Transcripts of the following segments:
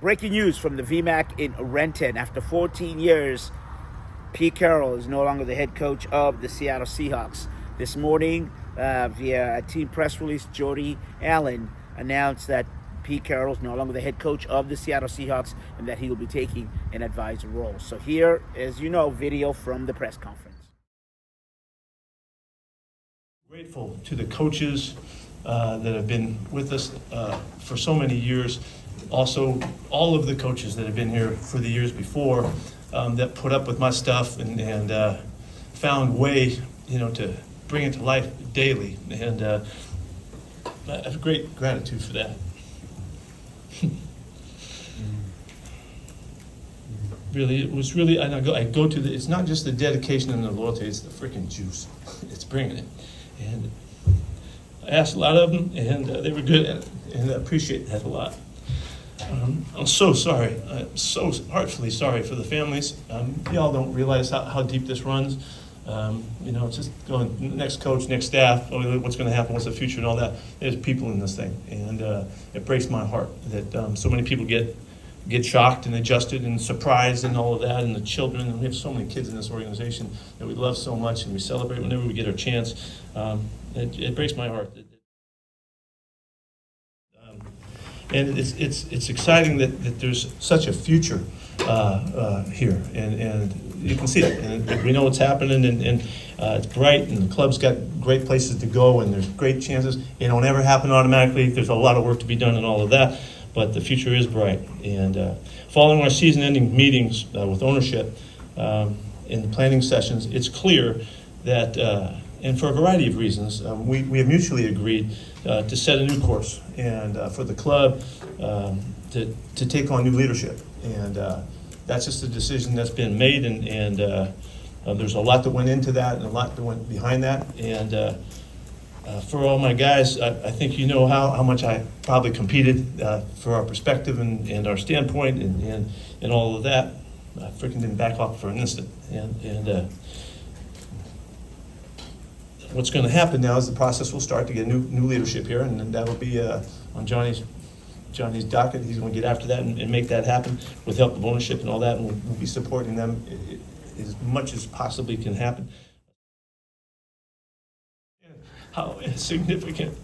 Breaking news from the VMAC in Renton. After 14 years, Pete Carroll is no longer the head coach of the Seattle Seahawks. This morning, via a team press release, Jody Allen announced that Pete Carroll is no longer the head coach of the Seattle Seahawks and that he will be taking an advisor role. So here, as you know, video from the press conference. Grateful to the coaches that have been with us for so many years. Also, all of the coaches that have been here for the years before that put up with my stuff and found way, to bring it to life daily. And I have great gratitude for that. Really, it was really, and I go to it's not just the dedication and the loyalty, it's the freaking juice. It's bringing it. And I asked a lot of them, and they were good at it, and I appreciate that a lot. I'm so sorry. I'm so heartfully sorry for the families. Y'all don't realize how deep this runs. It's just going next coach, next staff, what's going to happen, what's the future and all that. There's people in this thing, and it breaks my heart that so many people get shocked and adjusted and surprised and all of that, and the children, and we have so many kids in this organization that we love so much and we celebrate whenever we get our chance. It breaks my heart. And it's exciting that there's such a future here, and you can see it, and we know what's happening, and it's bright, and the club's got great places to go, and there's great chances. It don't ever happen automatically. There's a lot of work to be done and all of that, but the future is bright. And following our season-ending meetings with ownership in the planning sessions, it's clear that, and for a variety of reasons, we have mutually agreed to set a new course and for the club to take on new leadership. And that's just a decision that's been made, and there's a lot that went into that and a lot that went behind that. And for all my guys, I think you know how much I probably competed for our perspective and our standpoint and all of that. I freaking didn't back off for an instant. And what's going to happen now is the process will start to get new leadership here, and then that'll be on Johnny's docket. He's going to get after that and make that happen with help of ownership and all that, and we'll be supporting them as much as possibly can happen. How significant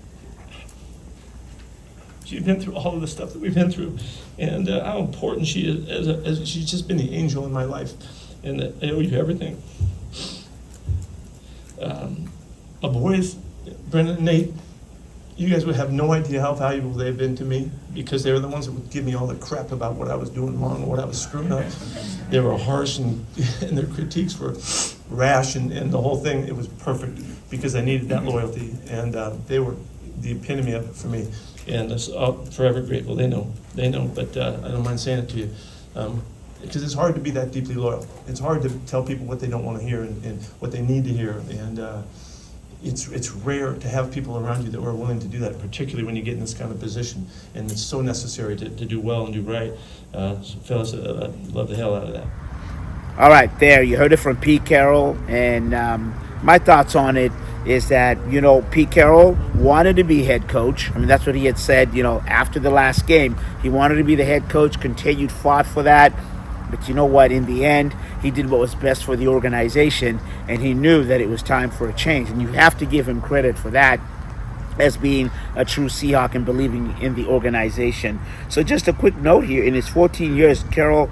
she's been through, all of the stuff that we've been through, and how important she is as she's just been the angel in my life, and I owe you everything. My boys, Brendan and Nate, you guys would have no idea how valuable they've been to me, because they were the ones that would give me all the crap about what I was doing wrong or what I was screwing up. They were harsh, and their critiques were rash, and the whole thing, it was perfect because I needed that loyalty, and they were the epitome of it for me, and I'm forever grateful. They know, but I don't mind saying it to you. Because it's hard to be that deeply loyal. It's hard to tell people what they don't want to hear and what they need to hear, and it's rare to have people around you that are willing to do that, particularly when you get in this kind of position, and it's so necessary to do well and do right. So fellas, I love the hell out of that. All right, there, you heard it from Pete Carroll, and my thoughts on it is that, Pete Carroll wanted to be head coach. I mean, that's what he had said, after the last game. He wanted to be the head coach, fought for that. But you know what? In the end, he did what was best for the organization, and he knew that it was time for a change. And you have to give him credit for that, as being a true Seahawk and believing in the organization. So just a quick note here. In his 14 years, Carroll,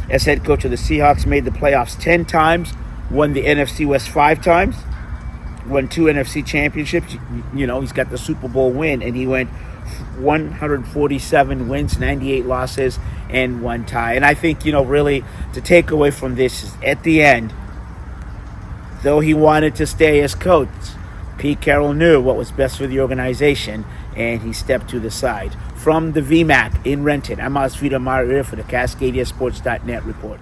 as head coach of the Seahawks, made the playoffs 10 times, won the NFC West 5 times, won 2 NFC championships. He's got the Super Bowl win, and he went 147 wins, 98 losses, and 1 tie. And I think, really, to take away from this is, at the end, though he wanted to stay as coach, Pete Carroll knew what was best for the organization, and he stepped to the side. From the VMAC in Renton, I'm Osvita Maria for the CascadiaSports.net report.